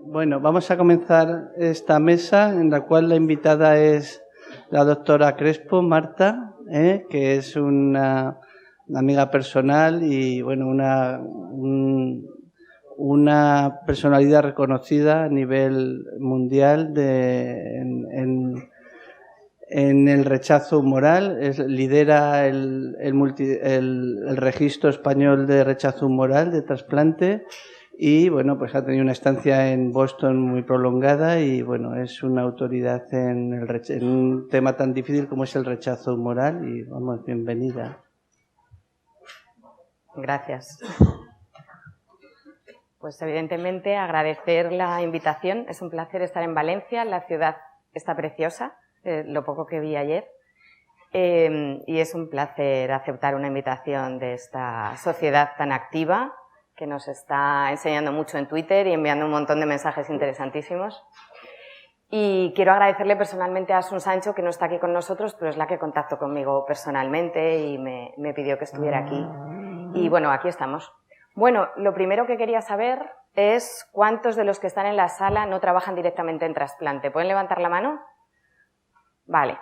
Bueno, vamos a comenzar esta mesa en la cual la invitada es la doctora Crespo, Marta, que es una amiga personal y bueno, una personalidad reconocida a nivel mundial en el rechazo humoral. Lidera el registro español de rechazo humoral de trasplante. Y bueno, pues ha tenido una estancia en Boston muy prolongada y bueno, es una autoridad en un tema tan difícil como es el rechazo humoral y vamos, bienvenida. Gracias. Pues evidentemente agradecer la invitación, es un placer estar en Valencia, la ciudad está preciosa, lo poco que vi ayer, y es un placer aceptar una invitación de esta sociedad tan activa que nos está enseñando mucho en Twitter y enviando un montón de mensajes interesantísimos. Y quiero agradecerle personalmente a Asun Sancho, que no está aquí con nosotros, pero es la que contactó conmigo personalmente y me pidió que estuviera aquí. Y bueno, aquí estamos. Bueno, lo primero que quería saber es cuántos de los que están en la sala no trabajan directamente en trasplante. ¿Pueden levantar la mano? Vale.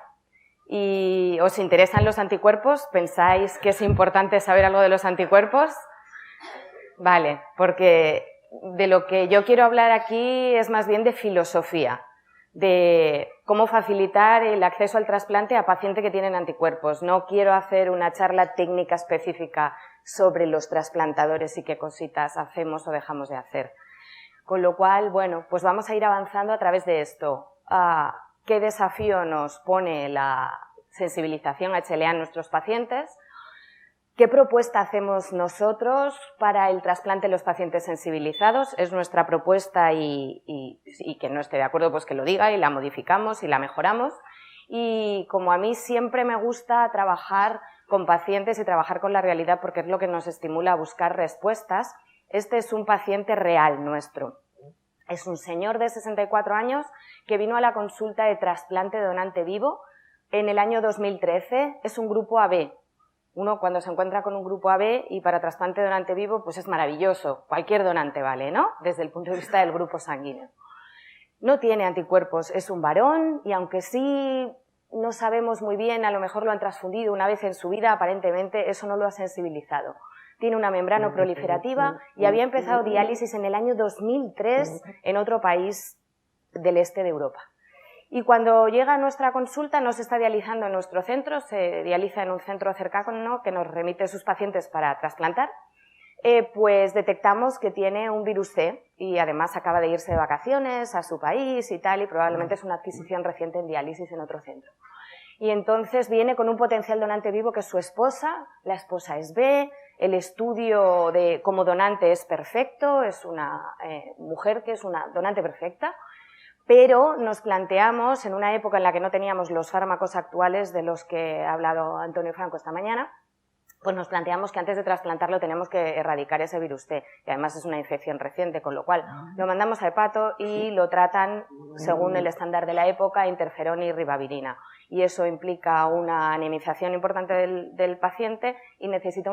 ¿Y os interesan los anticuerpos? ¿Pensáis que es importante saber algo de los anticuerpos? Vale, porque de lo que yo quiero hablar aquí es más bien de filosofía, de cómo facilitar el acceso al trasplante a pacientes que tienen anticuerpos. No quiero hacer una charla técnica específica sobre los trasplantadores y qué cositas hacemos o dejamos de hacer. Con lo cual, bueno, pues vamos a ir avanzando a través de esto. ¿Qué desafío nos pone la sensibilización a HLA en nuestros pacientes? ¿Qué propuesta hacemos nosotros para el trasplante de los pacientes sensibilizados? Es nuestra propuesta y quien no esté de acuerdo pues que lo diga y la modificamos y la mejoramos. Y como a mí siempre me gusta trabajar con pacientes y trabajar con la realidad porque es lo que nos estimula a buscar respuestas, este es un paciente real nuestro. Es un señor de 64 años que vino a la consulta de trasplante donante vivo en el año 2013. Es un grupo AB. Uno cuando se encuentra con un grupo AB y para trasplante de donante vivo, pues es maravilloso. Cualquier donante vale, ¿no? Desde el punto de vista del grupo sanguíneo. No tiene anticuerpos, es un varón y aunque sí no sabemos muy bien, a lo mejor lo han transfundido una vez en su vida, aparentemente eso no lo ha sensibilizado. Tiene una membrana proliferativa y había empezado diálisis en el año 2003 en otro país del este de Europa. Y cuando llega a nuestra consulta no se está dializando en nuestro centro, se dializa en un centro cercano que nos remite sus pacientes para trasplantar, pues detectamos que tiene un virus C y además acaba de irse de vacaciones a su país y tal, y probablemente es una adquisición reciente en diálisis en otro centro. Y entonces viene con un potencial donante vivo que es su esposa, la esposa es B, el estudio como donante es perfecto, es una mujer que es una donante perfecta, pero nos planteamos, en una época en la que no teníamos los fármacos actuales de los que ha hablado Antonio Franco esta mañana, pues nos planteamos que antes de trasplantarlo tenemos que erradicar ese virus T, que además es una infección reciente, con lo cual lo mandamos a hepato y lo tratan, según el estándar de la época, interferón y ribavirina. Y eso implica una anemización importante del paciente y necesita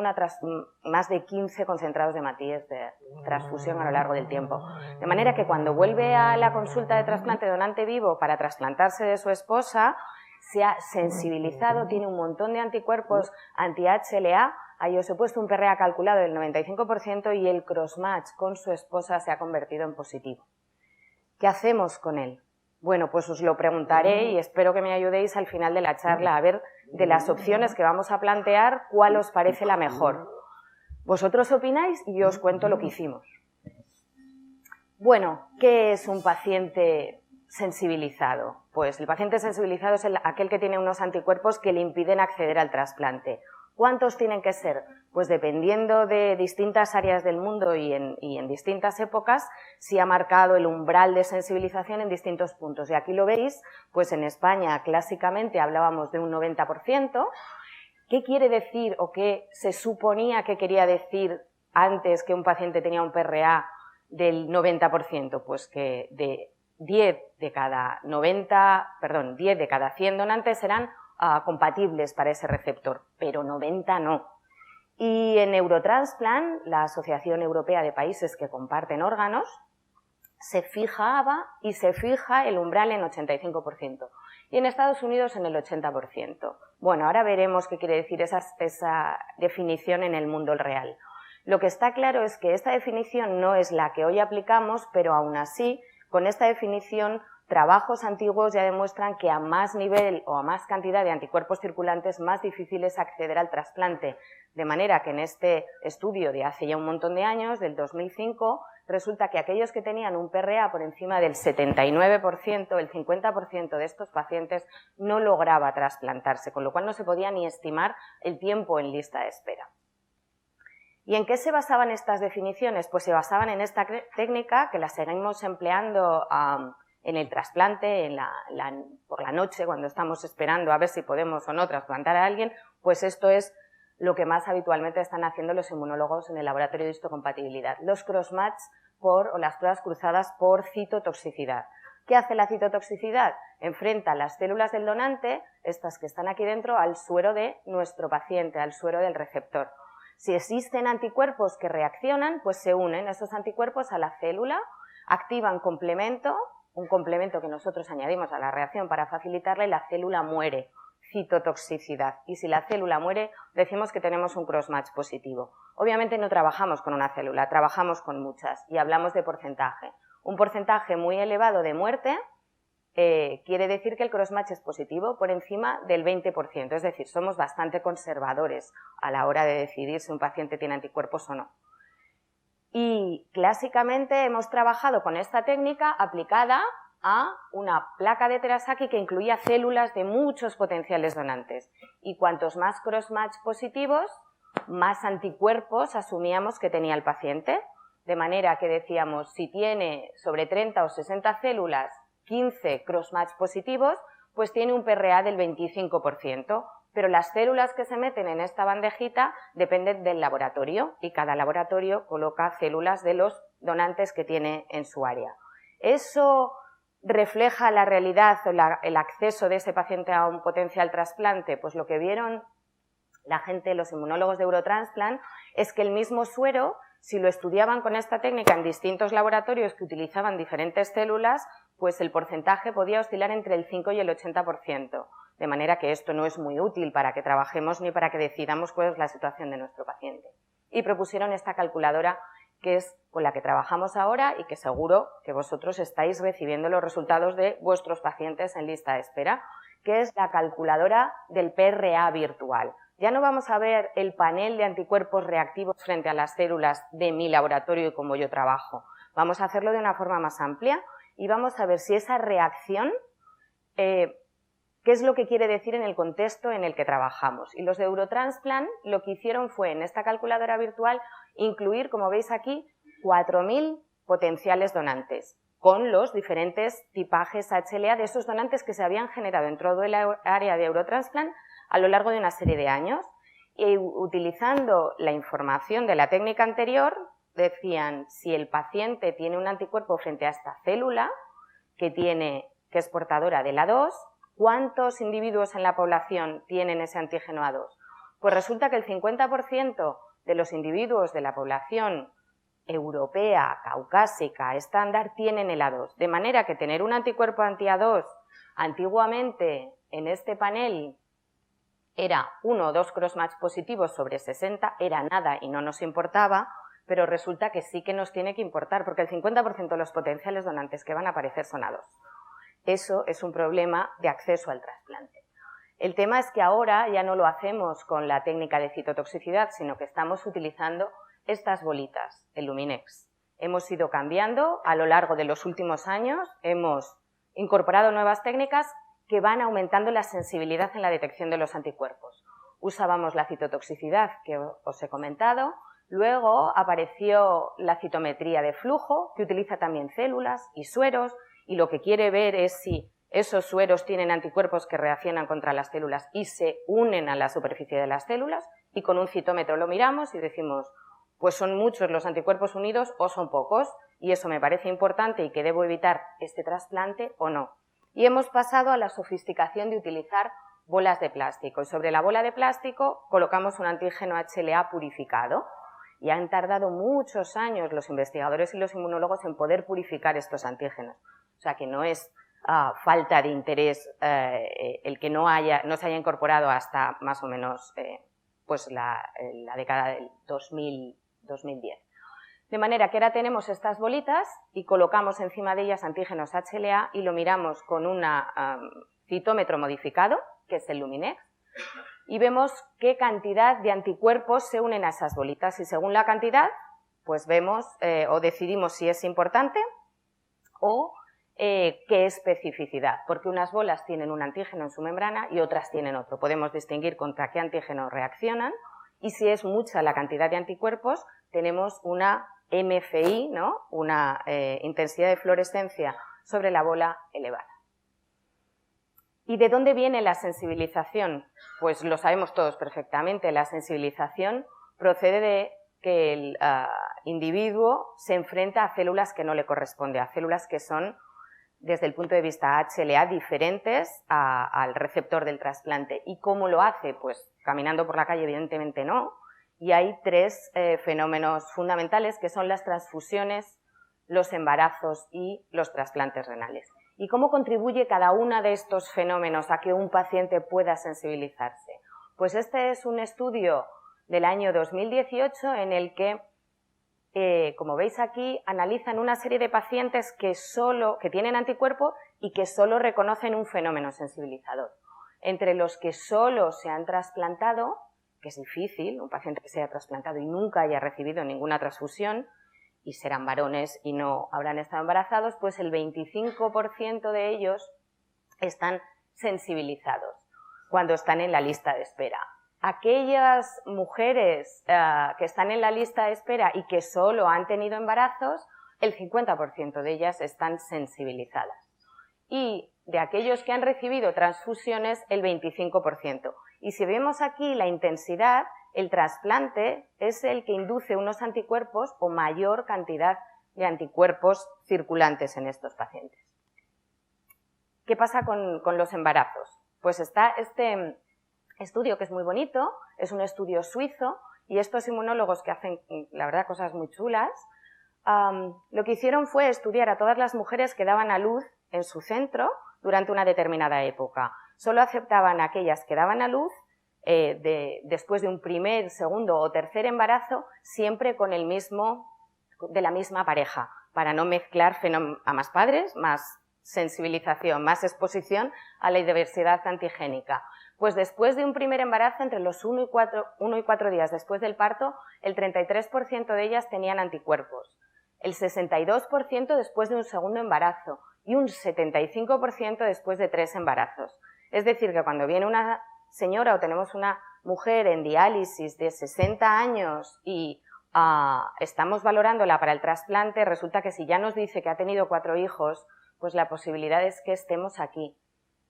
más de 15 concentrados de hemoglobina de transfusión a lo largo del tiempo. De manera que cuando vuelve a la consulta de trasplante donante vivo para trasplantarse de su esposa, se ha sensibilizado, tiene un montón de anticuerpos anti-HLA, ahí os he puesto un PRA calculado del 95% y el crossmatch con su esposa se ha convertido en positivo. ¿Qué hacemos con él? Bueno, pues os lo preguntaré y espero que me ayudéis al final de la charla a ver de las opciones que vamos a plantear cuál os parece la mejor. Vosotros opináis y yo os cuento lo que hicimos. Bueno, ¿qué es un paciente sensibilizado? Pues el paciente sensibilizado es aquel que tiene unos anticuerpos que le impiden acceder al trasplante. ¿Cuántos tienen que ser? Pues dependiendo de distintas áreas del mundo y en distintas épocas, sí ha marcado el umbral de sensibilización en distintos puntos. Y aquí lo veis, pues en España clásicamente hablábamos de un 90%. ¿Qué quiere decir o qué se suponía que quería decir antes que un paciente tenía un PRA del 90%? Pues que de 10 de cada 100 donantes eran compatibles para ese receptor, pero 90 no. Y en Eurotransplant, la Asociación Europea de Países que Comparten Órganos, se fijaba y se fija el umbral en 85%. Y en Estados Unidos en el 80%. Bueno, ahora veremos qué quiere decir esa definición en el mundo real. Lo que está claro es que esta definición no es la que hoy aplicamos, pero aún así, con esta definición, trabajos antiguos ya demuestran que a más nivel o a más cantidad de anticuerpos circulantes, más difícil es acceder al trasplante. De manera que en este estudio de hace ya un montón de años, del 2005, resulta que aquellos que tenían un PRA por encima del 79%, el 50% de estos pacientes no lograba trasplantarse, con lo cual no se podía ni estimar el tiempo en lista de espera. ¿Y en qué se basaban estas definiciones? Pues se basaban en esta técnica que la seguimos empleando en el trasplante, por la noche, cuando estamos esperando a ver si podemos o no trasplantar a alguien, pues esto es lo que más habitualmente están haciendo los inmunólogos en el laboratorio de histocompatibilidad. Los crossmatch o las pruebas cruzadas por citotoxicidad. ¿Qué hace la citotoxicidad? Enfrenta las células del donante, estas que están aquí dentro, al suero de nuestro paciente, al suero del receptor. Si existen anticuerpos que reaccionan, pues se unen esos anticuerpos a la célula, activan complemento, un complemento que nosotros añadimos a la reacción para facilitarla y la célula muere. Citotoxicidad. Y si la célula muere, decimos que tenemos un crossmatch positivo. Obviamente no trabajamos con una célula, trabajamos con muchas y hablamos de porcentaje. Un porcentaje muy elevado de muerte quiere decir que el crossmatch es positivo por encima del 20%, es decir, somos bastante conservadores a la hora de decidir si un paciente tiene anticuerpos o no. Y clásicamente hemos trabajado con esta técnica aplicada a una placa de Terasaki que incluía células de muchos potenciales donantes. Y cuantos más crossmatch positivos, más anticuerpos asumíamos que tenía el paciente. De manera que decíamos, si tiene sobre 30 o 60 células, 15 crossmatch positivos, pues tiene un PRA del 25%. Pero las células que se meten en esta bandejita dependen del laboratorio y cada laboratorio coloca células de los donantes que tiene en su área. Eso refleja la realidad o el acceso de ese paciente a un potencial trasplante. Pues lo que vieron la gente, los inmunólogos de Eurotransplant, es que el mismo suero, si lo estudiaban con esta técnica en distintos laboratorios que utilizaban diferentes células, pues el porcentaje podía oscilar entre el 5 y el 80%. De manera que esto no es muy útil para que trabajemos ni para que decidamos cuál es la situación de nuestro paciente. Y propusieron esta calculadora que es con la que trabajamos ahora y que seguro que vosotros estáis recibiendo los resultados de vuestros pacientes en lista de espera, que es la calculadora del PRA virtual. Ya no vamos a ver el panel de anticuerpos reactivos frente a las células de mi laboratorio y como yo trabajo. Vamos a hacerlo de una forma más amplia y vamos a ver si esa reacción, qué es lo que quiere decir en el contexto en el que trabajamos. Y los de Eurotransplant lo que hicieron fue, en esta calculadora virtual, incluir, como veis aquí, 4.000 potenciales donantes, con los diferentes tipajes HLA de esos donantes que se habían generado en todo el área de Eurotransplant a lo largo de una serie de años. Y utilizando la información de la técnica anterior, decían, si el paciente tiene un anticuerpo frente a esta célula, que es portadora del A2, ¿cuántos individuos en la población tienen ese antígeno A2? Pues resulta que el 50% de los individuos de la población europea, caucásica, estándar, tienen el A2. De manera que tener un anticuerpo anti-A2 antiguamente en este panel era 1 o 2 crossmatch positivos sobre 60, era nada y no nos importaba, pero resulta que sí que nos tiene que importar, porque el 50% de los potenciales donantes que van a aparecer son A2. Eso es un problema de acceso al trasplante. El tema es que ahora ya no lo hacemos con la técnica de citotoxicidad, sino que estamos utilizando estas bolitas, el Luminex. Hemos ido cambiando a lo largo de los últimos años, hemos incorporado nuevas técnicas que van aumentando la sensibilidad en la detección de los anticuerpos. Usábamos la citotoxicidad que os he comentado, luego apareció la citometría de flujo, que utiliza también células y sueros, y lo que quiere ver es si esos sueros tienen anticuerpos que reaccionan contra las células y se unen a la superficie de las células, y con un citómetro lo miramos y decimos, pues son muchos los anticuerpos unidos o son pocos, y eso me parece importante y que debo evitar este trasplante o no. Y hemos pasado a la sofisticación de utilizar bolas de plástico, y sobre la bola de plástico colocamos un antígeno HLA purificado, y han tardado muchos años los investigadores y los inmunólogos en poder purificar estos antígenos. O sea que no es falta de interés el que no se haya incorporado hasta más o menos pues la década del 2010. De manera que ahora tenemos estas bolitas y colocamos encima de ellas antígenos HLA y lo miramos con un citómetro modificado, que es el Luminex, y vemos qué cantidad de anticuerpos se unen a esas bolitas. Y según la cantidad, pues vemos o decidimos si es importante o qué especificidad, porque unas bolas tienen un antígeno en su membrana y otras tienen otro. Podemos distinguir contra qué antígenos reaccionan y si es mucha la cantidad de anticuerpos, tenemos una MFI, ¿no? Una intensidad de fluorescencia sobre la bola elevada. ¿Y de dónde viene la sensibilización? Pues lo sabemos todos perfectamente. La sensibilización procede de que el individuo se enfrenta a células que no le corresponden, a células que son, desde el punto de vista HLA, diferentes al receptor del trasplante. ¿Y cómo lo hace? Pues caminando por la calle, evidentemente no. Y hay tres fenómenos fundamentales que son las transfusiones, los embarazos y los trasplantes renales. ¿Y cómo contribuye cada uno de estos fenómenos a que un paciente pueda sensibilizarse? Pues este es un estudio del año 2018 en el que, como veis aquí, analizan una serie de pacientes que tienen anticuerpo y que solo reconocen un fenómeno sensibilizador. Entre los que solo se han trasplantado, que es difícil, un paciente que se haya trasplantado y nunca haya recibido ninguna transfusión, y serán varones y no habrán estado embarazados, pues el 25% de ellos están sensibilizados cuando están en la lista de espera. Aquellas mujeres que están en la lista de espera y que solo han tenido embarazos, el 50% de ellas están sensibilizadas. Y de aquellos que han recibido transfusiones, el 25%. Y si vemos aquí la intensidad, el trasplante es el que induce unos anticuerpos o mayor cantidad de anticuerpos circulantes en estos pacientes. ¿Qué pasa con los embarazos? Pues está este estudio que es muy bonito, es un estudio suizo y estos inmunólogos que hacen, la verdad, cosas muy chulas, lo que hicieron fue estudiar a todas las mujeres que daban a luz en su centro durante una determinada época. Solo aceptaban a aquellas que daban a luz después de un primer, segundo o tercer embarazo, siempre con de la misma pareja, para no mezclar a más padres, más sensibilización, más exposición a la diversidad antigénica. Pues después de un primer embarazo, entre los 1 y 4 días después del parto, el 33% de ellas tenían anticuerpos, el 62% después de un segundo embarazo y un 75% después de 3 embarazos. Es decir, que cuando viene una señora o tenemos una mujer en diálisis de 60 años y estamos valorándola para el trasplante, resulta que si ya nos dice que ha tenido 4 hijos, pues la posibilidad es que estemos aquí.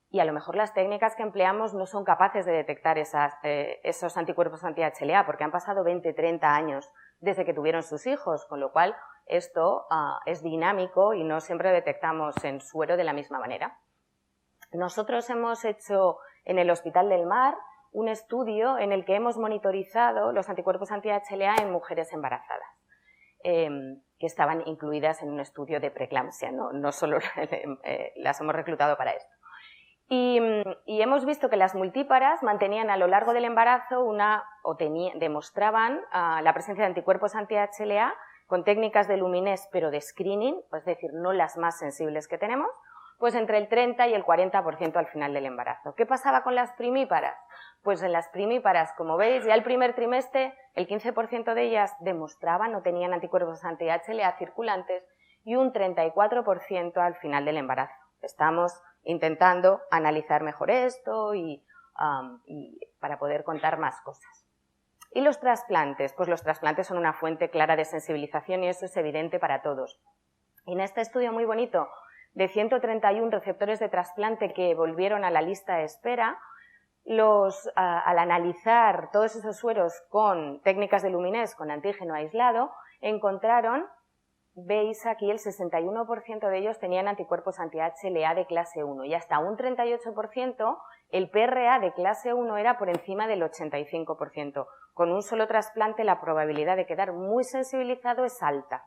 Y a lo mejor las técnicas que empleamos no son capaces de detectar esos anticuerpos anti-HLA porque han pasado 20, 30 años desde que tuvieron sus hijos, con lo cual esto es dinámico y no siempre detectamos en suero de la misma manera. Nosotros hemos hecho en el Hospital del Mar un estudio en el que hemos monitorizado los anticuerpos anti-HLA en mujeres embarazadas, que estaban incluidas en un estudio de preeclampsia, no solo las hemos reclutado para esto. Y hemos visto que las multíparas mantenían a lo largo del embarazo demostraban la presencia de anticuerpos anti-HLA con técnicas de Luminex, pero de screening, es decir, no las más sensibles que tenemos, pues entre el 30 y el 40% al final del embarazo. ¿Qué pasaba con las primíparas? Pues en las primíparas, como veis, ya el primer trimestre, el 15% de ellas demostraban o tenían anticuerpos anti-HLA circulantes y un 34% al final del embarazo. Estamos intentando analizar mejor esto y para poder contar más cosas. ¿Y los trasplantes? Pues los trasplantes son una fuente clara de sensibilización y eso es evidente para todos. Y en este estudio muy bonito de 131 receptores de trasplante que volvieron a la lista de espera, al analizar todos esos sueros con técnicas de Luminex con antígeno aislado, encontraron veis aquí el 61% de ellos tenían anticuerpos anti-HLA de clase 1 y hasta un 38% el PRA de clase 1 era por encima del 85%. Con un solo trasplante la probabilidad de quedar muy sensibilizado es alta.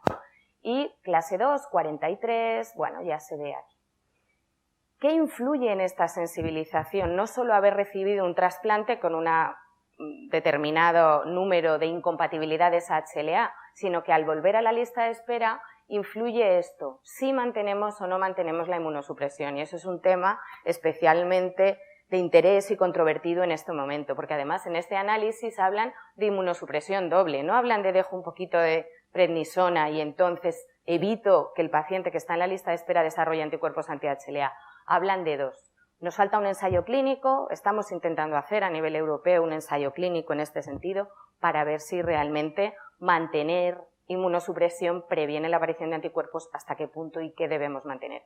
Y clase 2, 43, bueno, ya se ve aquí. ¿Qué influye en esta sensibilización? No solo haber recibido un trasplante con un determinado número de incompatibilidades HLA, sino que al volver a la lista de espera influye esto, si mantenemos o no mantenemos la inmunosupresión. Y eso es un tema especialmente de interés y controvertido en este momento, porque además en este análisis hablan de inmunosupresión doble, no hablan de dejo un poquito de prednisona y entonces evito que el paciente que está en la lista de espera desarrolle anticuerpos anti-HLA. Hablan de dos. Nos falta un ensayo clínico, estamos intentando hacer a nivel europeo un ensayo clínico en este sentido para ver si realmente mantener inmunosupresión previene la aparición de anticuerpos, hasta qué punto y qué debemos mantener.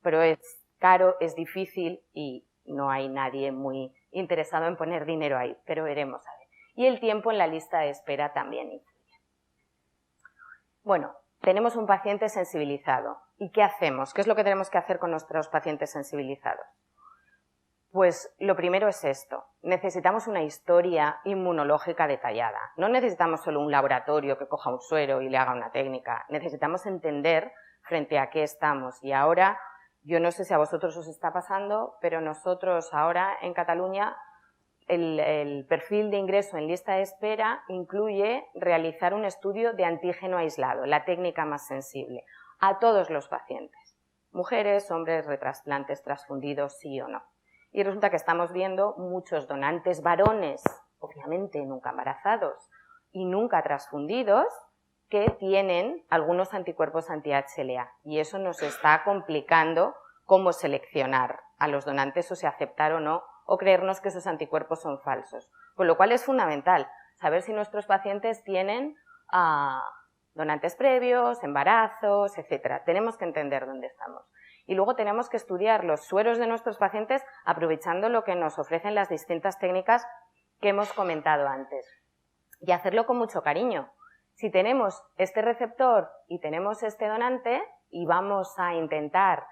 Pero es caro, es difícil y no hay nadie muy interesado en poner dinero ahí, pero veremos a ver. Y el tiempo en la lista de espera también influye. Bueno, tenemos un paciente sensibilizado. ¿Y qué hacemos? ¿Qué es lo que tenemos que hacer con nuestros pacientes sensibilizados? Pues lo primero es esto. Necesitamos una historia inmunológica detallada. No necesitamos solo un laboratorio que coja un suero y le haga una técnica. Necesitamos entender frente a qué estamos. Y ahora, yo no sé si a vosotros os está pasando, pero nosotros ahora en Cataluña el perfil de ingreso en lista de espera incluye realizar un estudio de antígeno aislado, la técnica más sensible, a todos los pacientes, mujeres, hombres, retrasplantes, transfundidos, sí o no. Y resulta que estamos viendo muchos donantes varones, obviamente nunca embarazados y nunca transfundidos, que tienen algunos anticuerpos anti-HLA. Y eso nos está complicando cómo seleccionar a los donantes o si aceptar o no, o creernos que esos anticuerpos son falsos. Con lo cual es fundamental saber si nuestros pacientes tienen donantes previos, embarazos, etc. Tenemos que entender dónde estamos. Y luego tenemos que estudiar los sueros de nuestros pacientes aprovechando lo que nos ofrecen las distintas técnicas que hemos comentado antes. Y hacerlo con mucho cariño. Si tenemos este receptor y tenemos este donante y vamos a intentar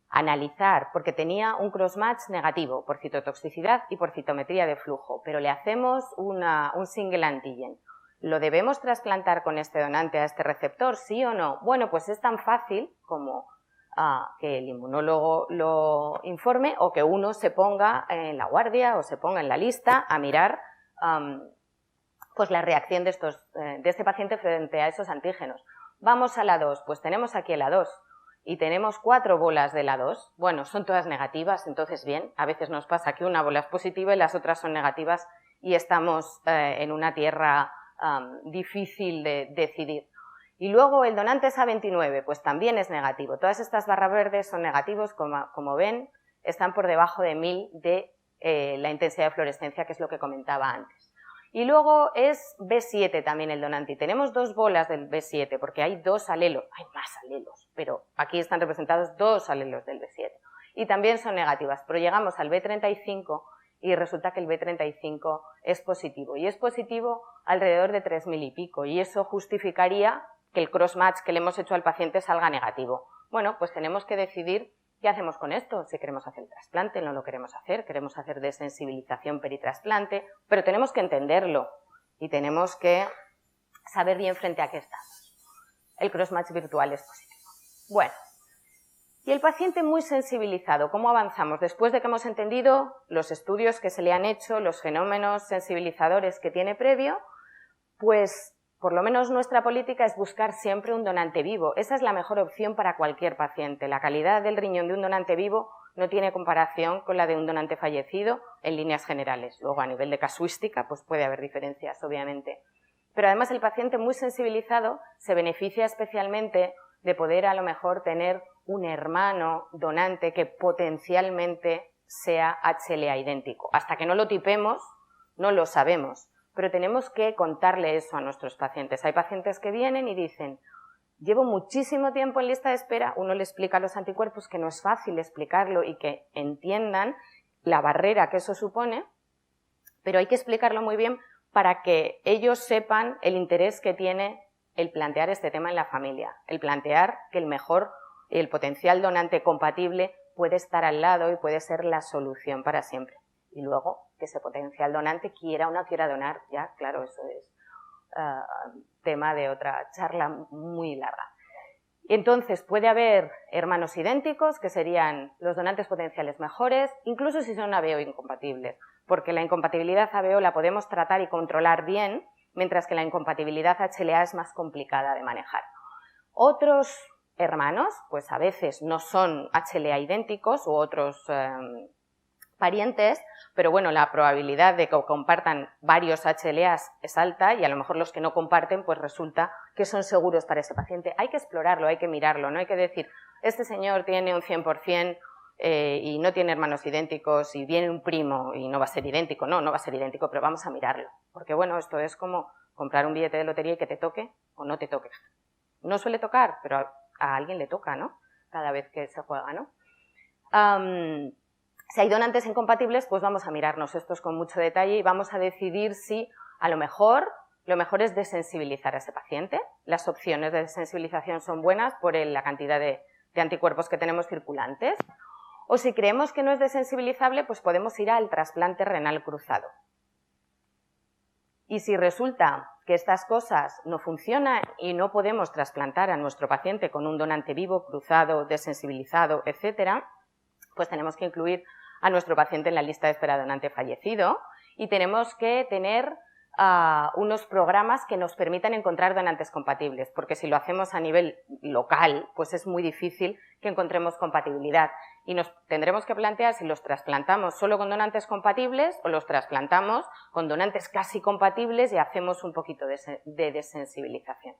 analizar, porque tenía un crossmatch negativo por citotoxicidad y por citometría de flujo, pero le hacemos un single antigen. ¿Lo debemos trasplantar con este donante a este receptor, sí o no? Bueno, pues es tan fácil como que el inmunólogo lo informe o que uno se ponga en la guardia o se ponga en la lista a mirar pues la reacción de este paciente frente a esos antígenos. Vamos a la 2, pues tenemos aquí la 2 y tenemos 4 bolas de la 2. Bueno, son todas negativas, entonces bien, a veces nos pasa que una bola es positiva y las otras son negativas y estamos en una tierra difícil de decidir. Y luego el donante es A29, pues también es negativo. Todas estas barras verdes son negativos, como ven, están por debajo de 1000 de la intensidad de fluorescencia, que es lo que comentaba antes. Y luego es B7 también el donante. Y tenemos 2 bolas del B7, porque hay 2 alelos, hay más alelos, pero aquí están representados 2 alelos del B7. Y también son negativas, pero llegamos al B35 y resulta que el B35 es positivo. Y es positivo alrededor de 3000 y pico, y eso justificaría que el crossmatch que le hemos hecho al paciente salga negativo. Bueno, pues tenemos que decidir qué hacemos con esto, si queremos hacer el trasplante, no lo queremos hacer desensibilización peritrasplante, pero tenemos que entenderlo y tenemos que saber bien frente a qué estamos. El crossmatch virtual es positivo. Bueno, y el paciente muy sensibilizado, ¿cómo avanzamos? Después de que hemos entendido los estudios que se le han hecho, los fenómenos sensibilizadores que tiene previo, pues por lo menos nuestra política es buscar siempre un donante vivo. Esa es la mejor opción para cualquier paciente. La calidad del riñón de un donante vivo no tiene comparación con la de un donante fallecido en líneas generales. Luego, a nivel de casuística, pues puede haber diferencias, obviamente. Pero además el paciente muy sensibilizado se beneficia especialmente de poder a lo mejor tener un hermano donante que potencialmente sea HLA idéntico. Hasta que no lo tipemos, no lo sabemos. Pero tenemos que contarle eso a nuestros pacientes. Hay pacientes que vienen y dicen, llevo muchísimo tiempo en lista de espera, uno le explica a los anticuerpos que no es fácil explicarlo y que entiendan la barrera que eso supone, pero hay que explicarlo muy bien para que ellos sepan el interés que tiene el plantear este tema en la familia, el plantear que el potencial donante compatible puede estar al lado y puede ser la solución para siempre. Y luego, que ese potencial donante quiera o no quiera donar, ya, claro, eso es tema de otra charla muy larga. Entonces, puede haber hermanos idénticos, que serían los donantes potenciales mejores, incluso si son ABO incompatibles, porque la incompatibilidad ABO la podemos tratar y controlar bien, mientras que la incompatibilidad HLA es más complicada de manejar. Otros hermanos, pues a veces no son HLA idénticos u otros parientes, pero bueno, la probabilidad de que compartan varios HLAs es alta y a lo mejor los que no comparten pues resulta que son seguros para ese paciente. Hay que explorarlo, hay que mirarlo, no hay que decir, este señor tiene un 100% y no tiene hermanos idénticos y viene un primo y no va a ser idéntico. No, no va a ser idéntico, pero vamos a mirarlo. Porque bueno, esto es como comprar un billete de lotería y que te toque o no te toque. No suele tocar, pero a alguien le toca, ¿no? Cada vez que se juega, ¿no? Si hay donantes incompatibles, pues vamos a mirarnos estos con mucho detalle y vamos a decidir si a lo mejor es desensibilizar a ese paciente. Las opciones de desensibilización son buenas por la cantidad de anticuerpos que tenemos circulantes. O si creemos que no es desensibilizable, pues podemos ir al trasplante renal cruzado. Y si resulta que estas cosas no funcionan y no podemos trasplantar a nuestro paciente con un donante vivo, cruzado, desensibilizado, etcétera, pues tenemos que incluir a nuestro paciente en la lista de espera de donante fallecido y tenemos que tener unos programas que nos permitan encontrar donantes compatibles, porque si lo hacemos a nivel local, pues es muy difícil que encontremos compatibilidad y nos tendremos que plantear si los trasplantamos solo con donantes compatibles o los trasplantamos con donantes casi compatibles y hacemos un poquito de desensibilización.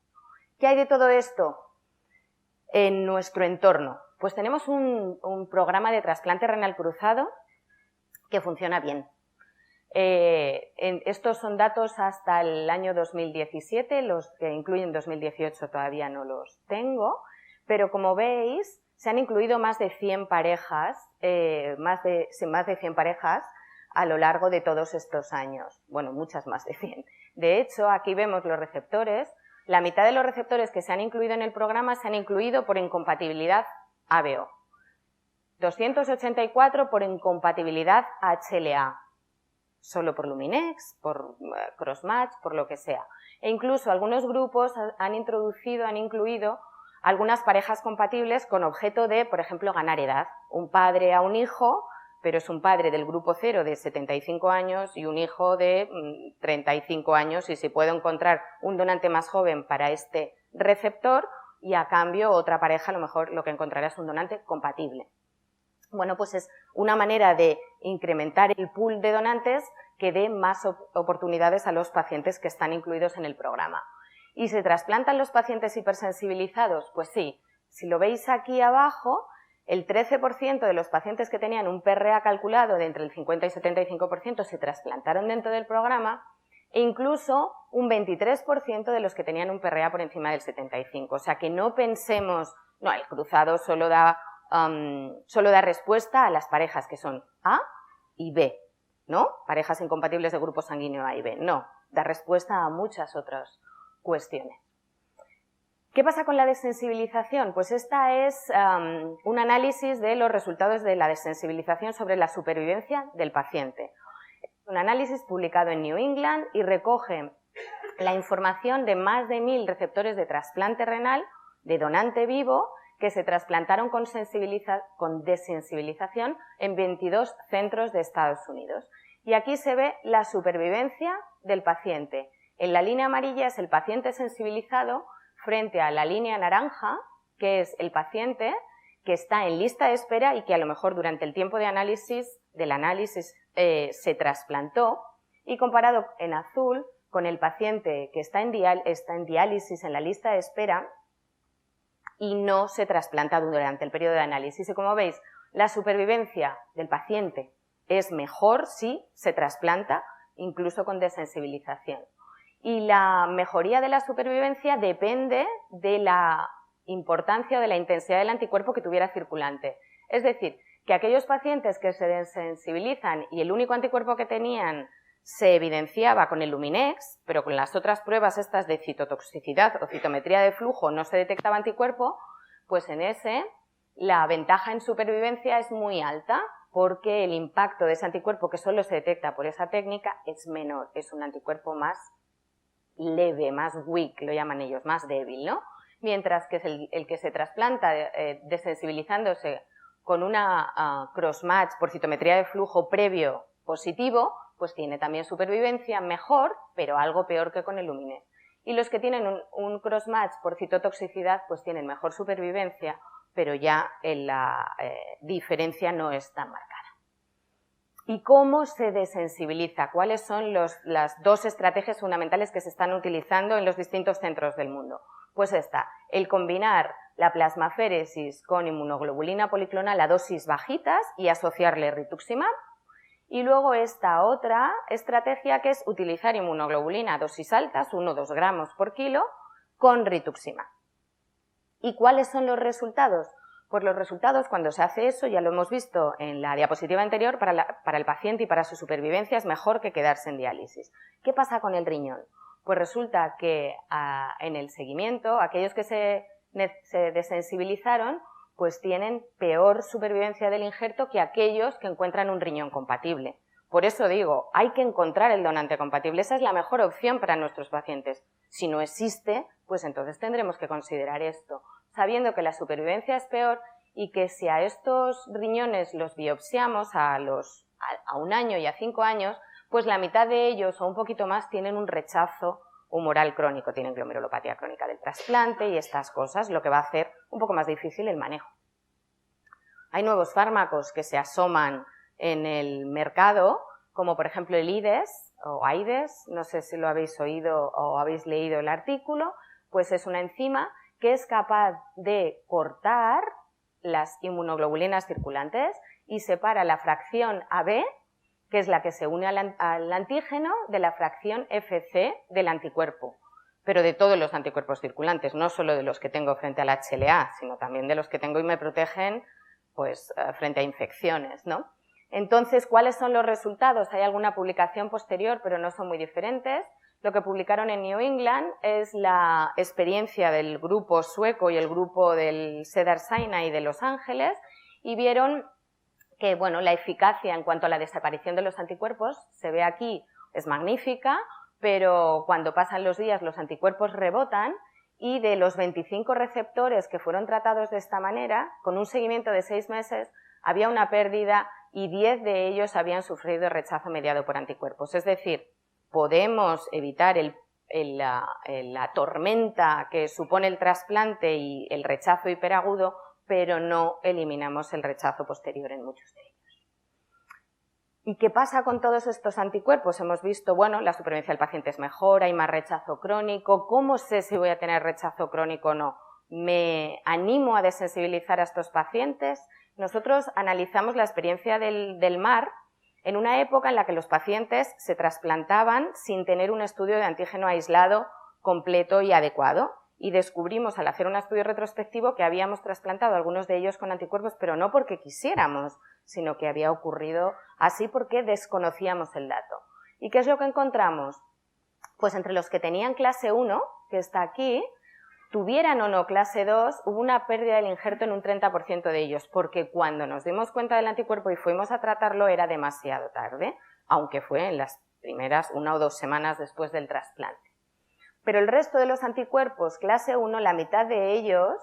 ¿Qué hay de todo esto en nuestro entorno? Pues tenemos un programa de trasplante renal cruzado que funciona bien. Estos son datos hasta el año 2017, los que incluyen 2018 todavía no los tengo, pero como veis se han incluido más de 100 parejas, más de 100 parejas a lo largo de todos estos años. Bueno, muchas más de 100. De hecho, aquí vemos los receptores. La mitad de los receptores que se han incluido en el programa se han incluido por incompatibilidad ABO. 284 por incompatibilidad HLA. Solo por Luminex, por Crossmatch, por lo que sea. E incluso algunos grupos han incluido algunas parejas compatibles con objeto de, por ejemplo, ganar edad. Un padre a un hijo, pero es un padre del grupo 0 de 75 años y un hijo de 35 años y si puedo encontrar un donante más joven para este receptor y a cambio otra pareja a lo mejor lo que encontrará es un donante compatible. Bueno, pues es una manera de incrementar el pool de donantes que dé más oportunidades a los pacientes que están incluidos en el programa. ¿Y se trasplantan los pacientes hipersensibilizados? Pues sí. Si lo veis aquí abajo, el 13% de los pacientes que tenían un PRA calculado de entre el 50 y 75% se trasplantaron dentro del programa e incluso un 23% de los que tenían un PRA por encima del 75%. O sea que no pensemos, no, el cruzado solo da respuesta a las parejas que son A y B, ¿no? Parejas incompatibles de grupo sanguíneo A y B. No, da respuesta a muchas otras cuestiones. ¿Qué pasa con la desensibilización? Pues esta es un análisis de los resultados de la desensibilización sobre la supervivencia del paciente. Un análisis publicado en New England y recoge la información de más de 1000 receptores de trasplante renal de donante vivo que se trasplantaron con desensibilización en 22 centros de Estados Unidos. Y aquí se ve la supervivencia del paciente. En la línea amarilla es el paciente sensibilizado frente a la línea naranja, que es el paciente que está en lista de espera y que a lo mejor durante el tiempo del análisis se trasplantó, y comparado en azul con el paciente que está en diálisis en la lista de espera y no se trasplanta durante el periodo de análisis. Y como veis, la supervivencia del paciente es mejor si se trasplanta, incluso con desensibilización. Y la mejoría de la supervivencia depende de la importancia o de la intensidad del anticuerpo que tuviera circulante. Es decir, que aquellos pacientes que se desensibilizan y el único anticuerpo que tenían se evidenciaba con el Luminex, pero con las otras pruebas estas de citotoxicidad o citometría de flujo no se detectaba anticuerpo, pues en ese la ventaja en supervivencia es muy alta porque el impacto de ese anticuerpo que solo se detecta por esa técnica es menor, es un anticuerpo más leve, más weak, lo llaman ellos, más débil, ¿no? Mientras que es el que se trasplanta desensibilizándose con una crossmatch por citometría de flujo previo positivo, pues tiene también supervivencia mejor, pero algo peor que con el Luminex. Y los que tienen un crossmatch por citotoxicidad, pues tienen mejor supervivencia, pero ya la diferencia no es tan marcada. ¿Y cómo se desensibiliza? ¿Cuáles son las dos estrategias fundamentales que se están utilizando en los distintos centros del mundo? Pues esta, el combinar la plasmaféresis con inmunoglobulina policlonal a dosis bajitas y asociarle rituximab. Y luego esta otra estrategia que es utilizar inmunoglobulina a dosis altas, 1 o 2 gramos por kilo, con rituximab. ¿Y cuáles son los resultados? Pues los resultados, cuando se hace eso, ya lo hemos visto en la diapositiva anterior, para el paciente y para su supervivencia es mejor que quedarse en diálisis. ¿Qué pasa con el riñón? Pues resulta que en el seguimiento, aquellos que se desensibilizaron, pues tienen peor supervivencia del injerto que aquellos que encuentran un riñón compatible. Por eso digo, hay que encontrar el donante compatible, esa es la mejor opción para nuestros pacientes. Si no existe, pues entonces tendremos que considerar esto, sabiendo que la supervivencia es peor y que si a estos riñones los biopsiamos a 1 año y a 5 años, pues la mitad de ellos o un poquito más tienen un rechazo humoral crónico, tienen glomerulopatía crónica del trasplante y estas cosas, lo que va a hacer un poco más difícil el manejo. Hay nuevos fármacos que se asoman en el mercado, como por ejemplo el IDES o AIDS, no sé si lo habéis oído o habéis leído el artículo, pues es una enzima que es capaz de cortar las inmunoglobulinas circulantes y separa la fracción AB, que es la que se une al antígeno, de la fracción FC del anticuerpo, pero de todos los anticuerpos circulantes, no solo de los que tengo frente al HLA, sino también de los que tengo y me protegen pues, frente a infecciones, ¿no? Entonces, ¿cuáles son los resultados? Hay alguna publicación posterior, pero no son muy diferentes. Lo que publicaron en New England es la experiencia del grupo sueco y el grupo del Cedars-Sinai de Los Ángeles y vieron que bueno, la eficacia en cuanto a la desaparición de los anticuerpos, se ve aquí, es magnífica, pero cuando pasan los días los anticuerpos rebotan y de los 25 receptores que fueron tratados de esta manera, con un seguimiento de 6 meses, había una pérdida y 10 de ellos habían sufrido rechazo mediado por anticuerpos. Es decir, podemos evitar la tormenta que supone el trasplante y el rechazo hiperagudo, pero no eliminamos el rechazo posterior en muchos de ellos. ¿Y qué pasa con todos estos anticuerpos? Hemos visto, bueno, la supervivencia del paciente es mejor, hay más rechazo crónico. ¿Cómo sé si voy a tener rechazo crónico o no? ¿Me animo a desensibilizar a estos pacientes? Nosotros analizamos la experiencia del MAR en una época en la que los pacientes se trasplantaban sin tener un estudio de antígeno aislado completo y adecuado. Y descubrimos al hacer un estudio retrospectivo que habíamos trasplantado a algunos de ellos con anticuerpos, pero no porque quisiéramos, sino que había ocurrido así porque desconocíamos el dato. ¿Y qué es lo que encontramos? Pues entre los que tenían clase 1, que está aquí, tuvieran o no clase 2, hubo una pérdida del injerto en un 30% de ellos, porque cuando nos dimos cuenta del anticuerpo y fuimos a tratarlo era demasiado tarde, aunque fue en las primeras 1 o 2 semanas después del trasplante. Pero el resto de los anticuerpos clase 1, la mitad de ellos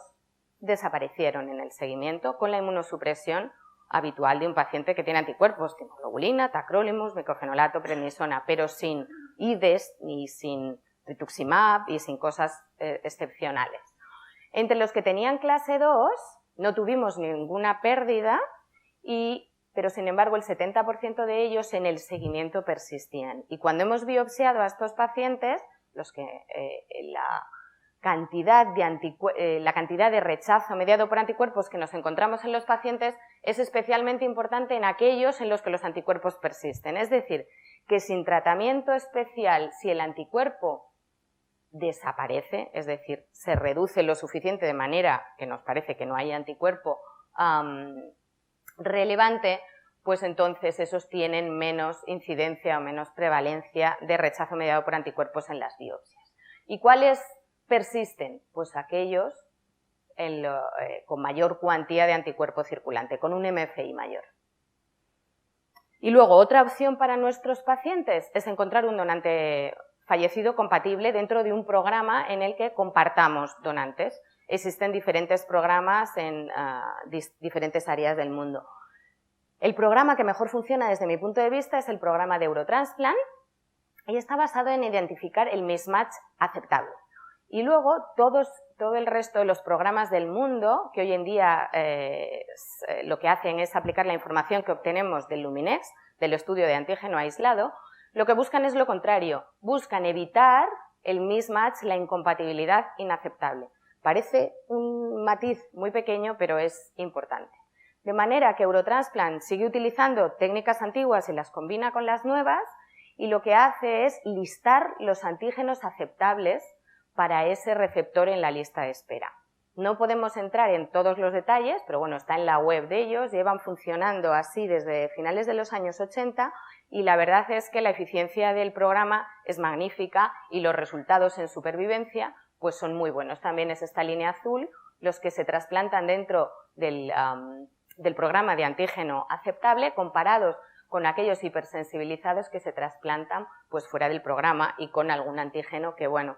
desaparecieron en el seguimiento con la inmunosupresión habitual de un paciente que tiene anticuerpos, timoglobulina, tacrolimus, micofenolato, prednisona, pero sin IDES ni sin rituximab y sin cosas excepcionales. Entre los que tenían clase 2 no tuvimos ninguna pérdida, pero sin embargo el 70% de ellos en el seguimiento persistían. Y cuando hemos biopsiado a estos pacientes, los que la cantidad de rechazo mediado por anticuerpos que nos encontramos en los pacientes es especialmente importante en aquellos en los que los anticuerpos persisten. Es decir, que sin tratamiento especial, si el anticuerpo desaparece, es decir, se reduce lo suficiente de manera que nos parece que no hay anticuerpo relevante, pues entonces esos tienen menos incidencia o menos prevalencia de rechazo mediado por anticuerpos en las biopsias. ¿Y cuáles persisten? Pues aquellos con mayor cuantía de anticuerpo circulante, con un MFI mayor. Y luego, otra opción para nuestros pacientes es encontrar un donante fallecido compatible dentro de un programa en el que compartamos donantes. Existen diferentes programas en diferentes áreas del mundo. El programa que mejor funciona desde mi punto de vista es el programa de Eurotransplant y está basado en identificar el mismatch aceptable. Y luego todo el resto de los programas del mundo, que hoy en día lo que hacen es aplicar la información que obtenemos del Luminex, del estudio de antígeno aislado, lo que buscan es lo contrario, buscan evitar el mismatch, la incompatibilidad inaceptable. Parece un matiz muy pequeño, pero es importante. De manera que Eurotransplant sigue utilizando técnicas antiguas y las combina con las nuevas, y lo que hace es listar los antígenos aceptables para ese receptor en la lista de espera. No podemos entrar en todos los detalles, pero bueno, está en la web de ellos, llevan funcionando así desde finales de los años 80 y la verdad es que la eficiencia del programa es magnífica y los resultados en supervivencia pues son muy buenos. También es esta línea azul, los que se trasplantan dentro del programa de antígeno aceptable comparados con aquellos hipersensibilizados que se trasplantan pues fuera del programa y con algún antígeno que bueno,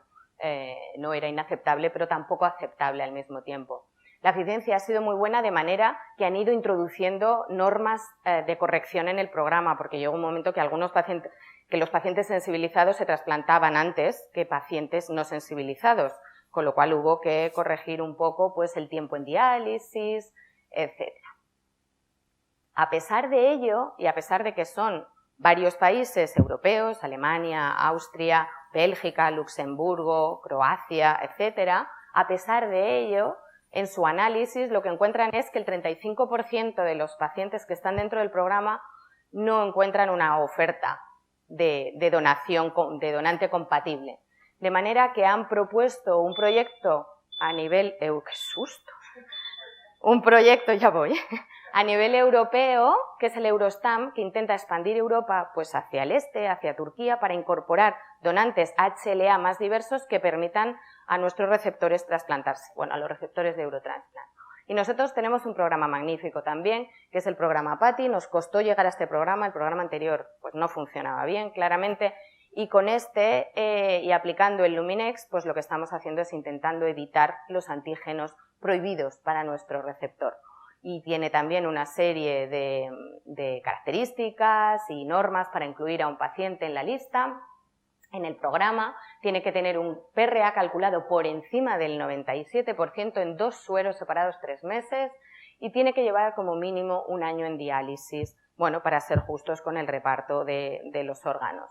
no era inaceptable, pero tampoco aceptable al mismo tiempo. La eficiencia ha sido muy buena de manera que han ido introduciendo normas de corrección en el programa, porque llegó un momento que los pacientes sensibilizados se trasplantaban antes que pacientes no sensibilizados, con lo cual hubo que corregir un poco pues, el tiempo en diálisis, etc. A pesar de ello, y a pesar de que son varios países europeos, Alemania, Austria, Bélgica, Luxemburgo, Croacia, etcétera, a pesar de ello, en su análisis lo que encuentran es que el 35% de los pacientes que están dentro del programa no encuentran una oferta de donación, de donante compatible. De manera que han propuesto un proyecto a nivel... ¡Qué susto! Un proyecto, ya voy, a nivel europeo, que es el Eurostam, que intenta expandir Europa pues, hacia el este, hacia Turquía, para incorporar donantes HLA más diversos que permitan a nuestros receptores trasplantarse, bueno, a los receptores de Eurotransplant. Y nosotros tenemos un programa magnífico también, que es el programa PATI. Nos costó llegar a este programa, el programa anterior pues no funcionaba bien, claramente, y con este, y aplicando el Luminex, pues lo que estamos haciendo es intentando evitar los antígenos prohibidos para nuestro receptor. Y tiene también una serie de características y normas para incluir a un paciente en la lista. En el programa tiene que tener un PRA calculado por encima del 97% en 2 sueros separados 3 meses y tiene que llevar como mínimo 1 año en diálisis, bueno, para ser justos con el reparto de los órganos.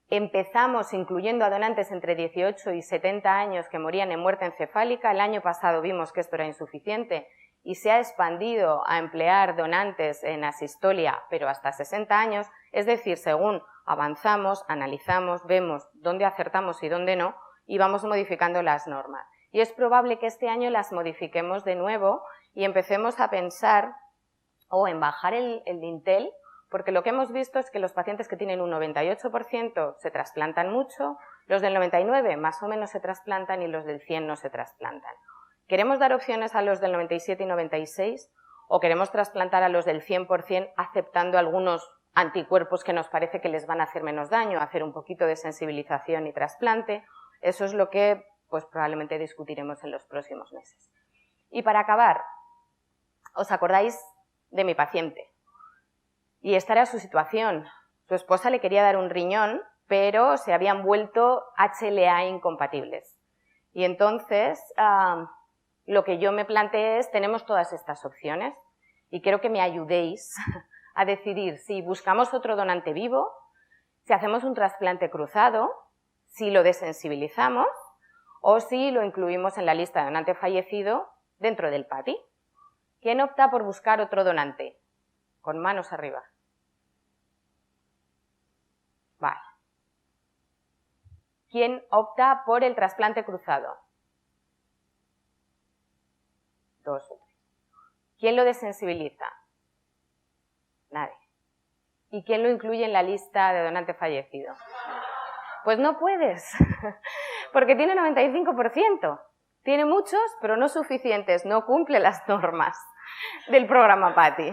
Empezamos incluyendo a donantes entre 18 y 70 años que morían en muerte encefálica. El año pasado vimos que esto era insuficiente y se ha expandido a emplear donantes en asistolia, pero hasta 60 años. Es decir, según avanzamos, analizamos, vemos dónde acertamos y dónde no, y vamos modificando las normas. Y es probable que este año las modifiquemos de nuevo y empecemos a pensar o en bajar el dintel, porque lo que hemos visto es que los pacientes que tienen un 98% se trasplantan mucho, los del 99% más o menos se trasplantan y los del 100% no se trasplantan. ¿Queremos dar opciones a los del 97 y 96 o queremos trasplantar a los del 100% aceptando algunos anticuerpos que nos parece que les van a hacer menos daño, hacer un poquito de sensibilización y trasplante? Eso es lo que pues, probablemente discutiremos en los próximos meses. Y para acabar, ¿os acordáis de mi paciente? Y esta era su situación. Su esposa le quería dar un riñón, pero se habían vuelto HLA incompatibles. Y entonces, lo que yo me planteé es, tenemos todas estas opciones y quiero que me ayudéis a decidir si buscamos otro donante vivo, si hacemos un trasplante cruzado, si lo desensibilizamos o si lo incluimos en la lista de donante fallecido dentro del PATI. ¿Quién opta por buscar otro donante? Con manos arriba. Vale. ¿Quién opta por el trasplante cruzado? 2 o 3. ¿Quién lo desensibiliza? Nadie. ¿Y quién lo incluye en la lista de donante fallecido? Pues no puedes, porque tiene 95%. Tiene muchos, pero no suficientes, no cumple las normas del programa PATI.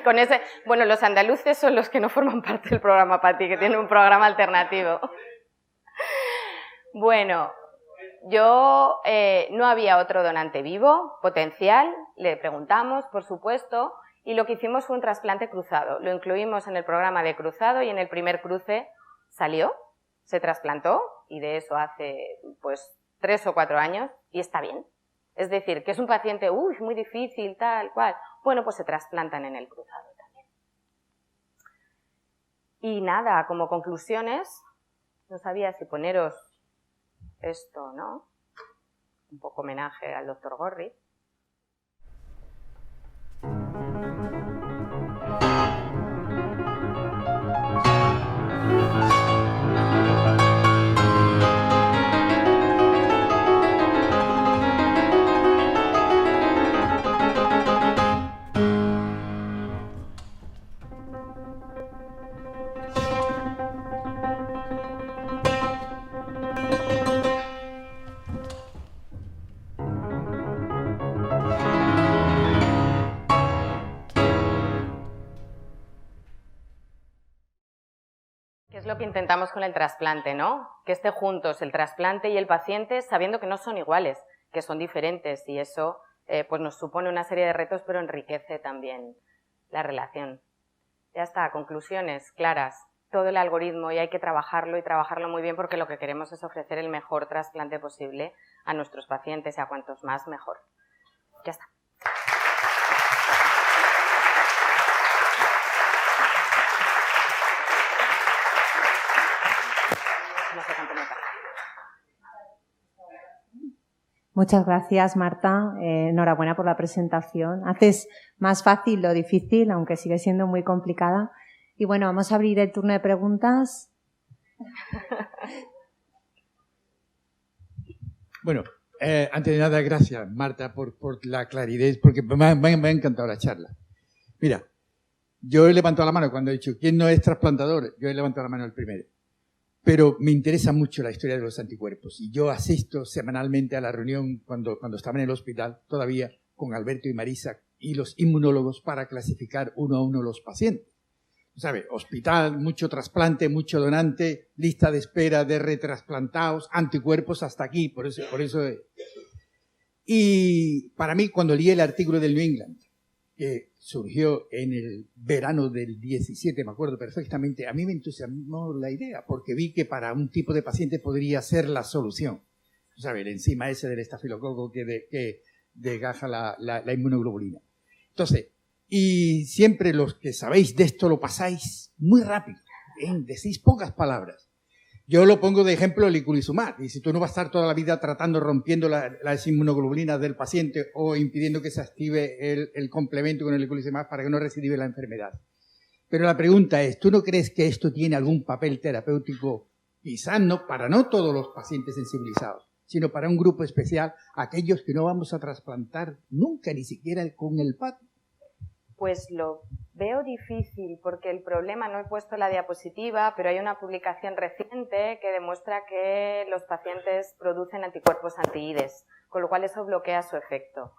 Con ese, bueno, los andaluces son los que no forman parte del programa PATI, que tienen un programa alternativo. Bueno, yo no había otro donante vivo, potencial, le preguntamos, por supuesto, y lo que hicimos fue un trasplante cruzado. Lo incluimos en el programa de cruzado y en el primer cruce salió, se trasplantó, y de eso hace pues 3 o 4 años, y está bien. Es decir, que es un paciente, muy difícil, tal cual. Bueno, pues se trasplantan en el cruzado también. Y nada, como conclusiones, no sabía si poneros esto, ¿no? Un poco homenaje al doctor Gorri. ¿Qué es lo que intentamos con el trasplante, no? Que esté juntos el trasplante y el paciente, sabiendo que no son iguales, que son diferentes, y eso pues nos supone una serie de retos, pero enriquece también la relación. Ya está, conclusiones claras. Todo el algoritmo, y hay que trabajarlo y trabajarlo muy bien, porque lo que queremos es ofrecer el mejor trasplante posible a nuestros pacientes, y a cuantos más mejor. Ya está. Muchas gracias, Marta. Enhorabuena por la presentación. Haces más fácil lo difícil, aunque sigue siendo muy complicada. Y bueno, vamos a abrir el turno de preguntas. Bueno, antes de nada, gracias, Marta, por la claridad, porque me ha encantado la charla. Mira, yo he levantado la mano cuando he dicho, ¿quién no es trasplantador? Yo he levantado la mano el primero. Pero me interesa mucho la historia de los anticuerpos, y yo asisto semanalmente a la reunión cuando estaba en el hospital, todavía con Alberto y Marisa y los inmunólogos, para clasificar uno a uno los pacientes. ¿Sabe? Hospital, mucho trasplante, mucho donante, lista de espera de retrasplantados, anticuerpos hasta aquí, por eso. Y para mí, cuando leí el artículo del New England, que surgió en el verano del 17, me acuerdo perfectamente, a mí me entusiasmó la idea, porque vi que para un tipo de paciente podría ser la solución. ¿Sabes? El enzima ese del estafilococo que desgaja la inmunoglobulina. Entonces, y siempre los que sabéis de esto lo pasáis muy rápido, decís pocas palabras. Yo lo pongo de ejemplo el liculizumab, y si tú no vas a estar toda la vida tratando, rompiendo las inmunoglobulinas del paciente o impidiendo que se active el complemento con el liculizumab para que no recidive la enfermedad. Pero la pregunta es, ¿tú no crees que esto tiene algún papel terapéutico? Quizás no para no todos los pacientes sensibilizados, sino para un grupo especial, aquellos que no vamos a trasplantar nunca, ni siquiera con el PAT. Pues lo veo difícil, porque el problema, no he puesto la diapositiva, pero hay una publicación reciente que demuestra que los pacientes producen anticuerpos anti-IDES, con lo cual eso bloquea su efecto.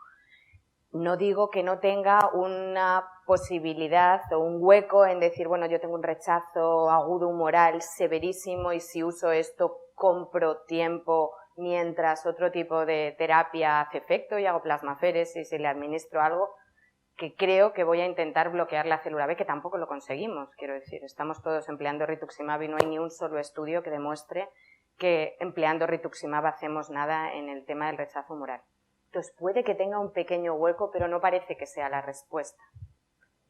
No digo que no tenga una posibilidad o un hueco en decir, bueno, yo tengo un rechazo agudo humoral severísimo y si uso esto compro tiempo mientras otro tipo de terapia hace efecto y hago plasmaféresis y le administro algo, que creo que voy a intentar bloquear la célula B, que tampoco lo conseguimos, quiero decir. Estamos todos empleando rituximab y no hay ni un solo estudio que demuestre que empleando rituximab hacemos nada en el tema del rechazo humoral. Entonces puede que tenga un pequeño hueco, pero no parece que sea la respuesta.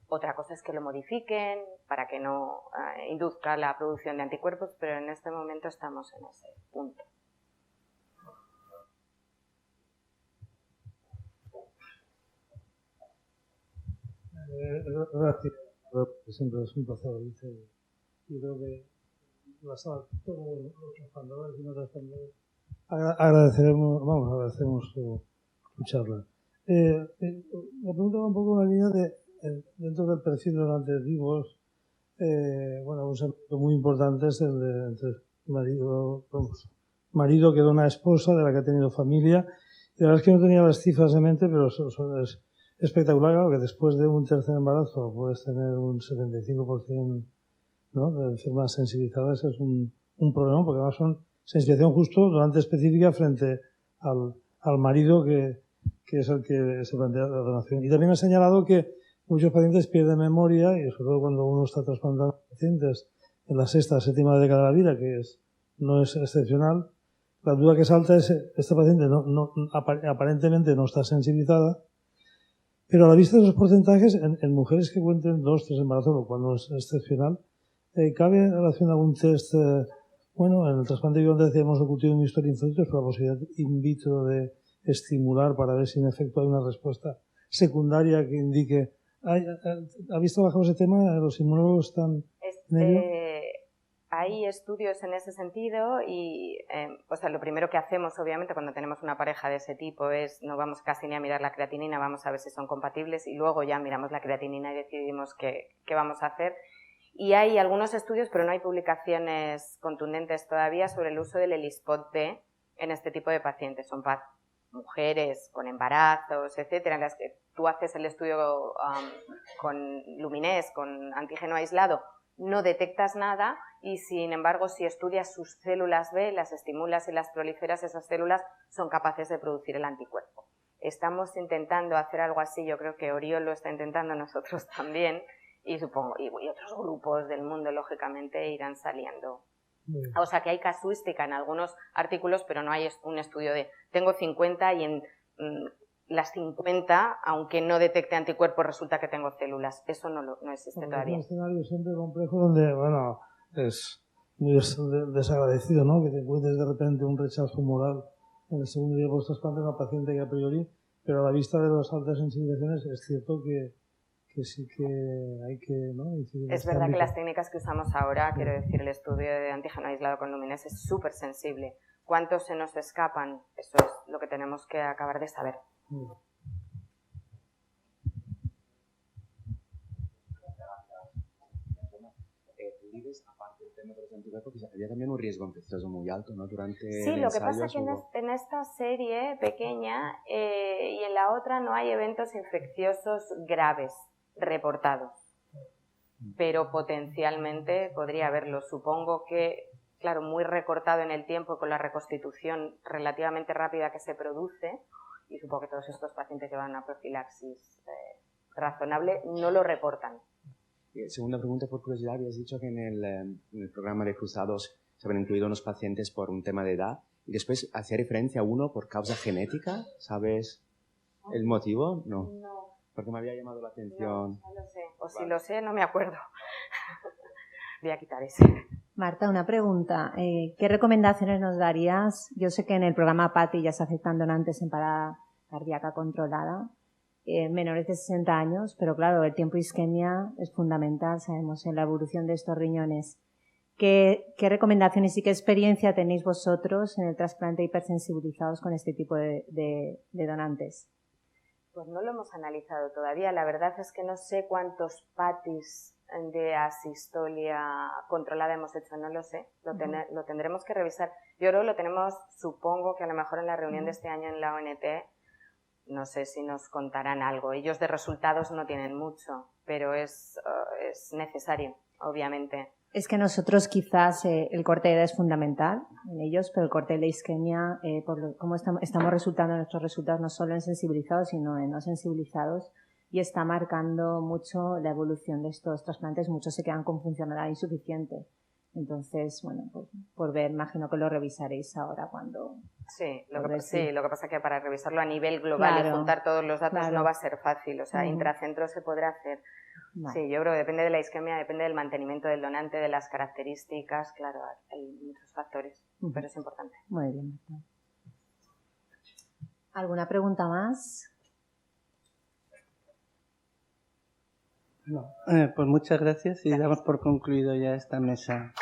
Otra cosa es que lo modifiquen para que no induzca la producción de anticuerpos, pero en este momento estamos en ese punto. Gracias, siempre es un placer. Yo creo que todos los trasplantadores y no trasplantadores agradecemos su charla. La pregunta va un poco en la línea de, dentro del perfil de donantes vivos, un segmento muy importante es el de entre marido que dona a esposa, de la que ha tenido familia. Y la verdad es que no tenía las cifras en mente, pero es espectacular, claro, que después de un tercer embarazo puedes tener un 75%, ¿no?, de enfermas sensibilizadas. Es un problema, porque además son sensibilización justo donante específica frente al marido que es el que se plantea la donación. Y también ha señalado que muchos pacientes pierden memoria, y sobre todo cuando uno está trasplantando pacientes en la sexta, séptima década de la vida, que no es excepcional. La duda que salta es, esta paciente aparentemente no está sensibilizada, pero a la vista de los porcentajes, en mujeres que cuenten 2, 3 embarazos, lo cual no es excepcional, ¿cabe en relación a algún test? En el trasplante vivo antes hemos ocurrido un historia infectos, pero la posibilidad in vitro de estimular para ver si en efecto hay una respuesta secundaria que indique. ¿Ha visto bajo ese tema? ¿Los inmunólogos están en ello? Hay estudios en ese sentido y lo primero que hacemos obviamente cuando tenemos una pareja de ese tipo es no vamos casi ni a mirar la creatinina, vamos a ver si son compatibles y luego ya miramos la creatinina y decidimos qué vamos a hacer. Y hay algunos estudios, pero no hay publicaciones contundentes todavía sobre el uso del ELISpot-B en este tipo de pacientes. Son mujeres con embarazos, etcétera, en las que tú haces el estudio con Luminés, con antígeno aislado, no detectas nada y, sin embargo, si estudias sus células B, las estimulas y las proliferas, esas células son capaces de producir el anticuerpo. Estamos intentando hacer algo así, yo creo que Oriol lo está intentando, nosotros también, y supongo, y otros grupos del mundo, lógicamente, irán saliendo. O sea que hay casuística en algunos artículos, pero no hay un estudio de tengo 50 y en las 50, aunque no detecte anticuerpos, resulta que tengo células. Eso no existe todavía. Es un escenario siempre complejo donde, es muy desagradecido, ¿no?, que te encuentres de repente un rechazo moral en el segundo día post trasplante a una paciente que a priori, pero a la vista de las altas sensibilizaciones es cierto que sí que hay que, ¿no?, incidir. Es verdad que las técnicas que usamos ahora, quiero decir, el estudio de antígeno aislado con Luminés es súper sensible. ¿Cuántos se nos escapan? Eso es lo que tenemos que acabar de saber. Aparte del tema de los anticuerpos, había también un riesgo infeccioso muy alto, ¿no?, durante Sí, lo que pasa es que en esta serie pequeña y en la otra no hay eventos infecciosos graves reportados, pero potencialmente podría haberlo. Supongo que, claro, muy recortado en el tiempo con la reconstitución relativamente rápida que se produce, y supongo que todos estos pacientes llevan una profilaxis razonable, no lo reportan. Segunda pregunta, por curiosidad, habías dicho que en el programa de Cruzados se habían incluido unos pacientes por un tema de edad y después hacía referencia a uno por causa genética. ¿Sabes el motivo? No. Porque me había llamado la atención. No lo sé. O si lo sé, no me acuerdo. Voy a quitar ese. Marta, una pregunta. ¿Qué recomendaciones nos darías? Yo sé que en el programa PATI ya se aceptan donantes en parada cardíaca controlada, menores de 60 años, pero claro, el tiempo de isquemia es fundamental, sabemos, en la evolución de estos riñones. ¿Qué recomendaciones y qué experiencia tenéis vosotros en el trasplante de hipersensibilizados con este tipo de donantes? Pues no lo hemos analizado todavía. La verdad es que no sé cuántos PATIs de asistolia controlada hemos hecho, no lo sé. Lo tendremos que revisar. Yo creo que lo tenemos, supongo que a lo mejor en la reunión de este año en la ONT, no sé si nos contarán algo. Ellos de resultados no tienen mucho, pero es necesario, obviamente. Es que nosotros quizás el corte de edad es fundamental en ellos, pero el corte de la isquemia, como estamos resultando nuestros resultados no solo en sensibilizados, sino en no sensibilizados, y está marcando mucho la evolución de estos trasplantes. Muchos se quedan con funcionalidad insuficiente. Entonces, pues, por ver, imagino que lo revisaréis ahora cuando... Sí, lo que pasa es que para revisarlo a nivel global y juntar todos los datos no va a ser fácil. O sea, intracentro se podrá hacer. Vale. Sí, yo creo que depende de la isquemia, depende del mantenimiento del donante, de las características, claro, hay muchos factores, pero es importante. Muy bien. ¿Alguna pregunta más? No. Pues muchas gracias y damos por concluido ya esta mesa.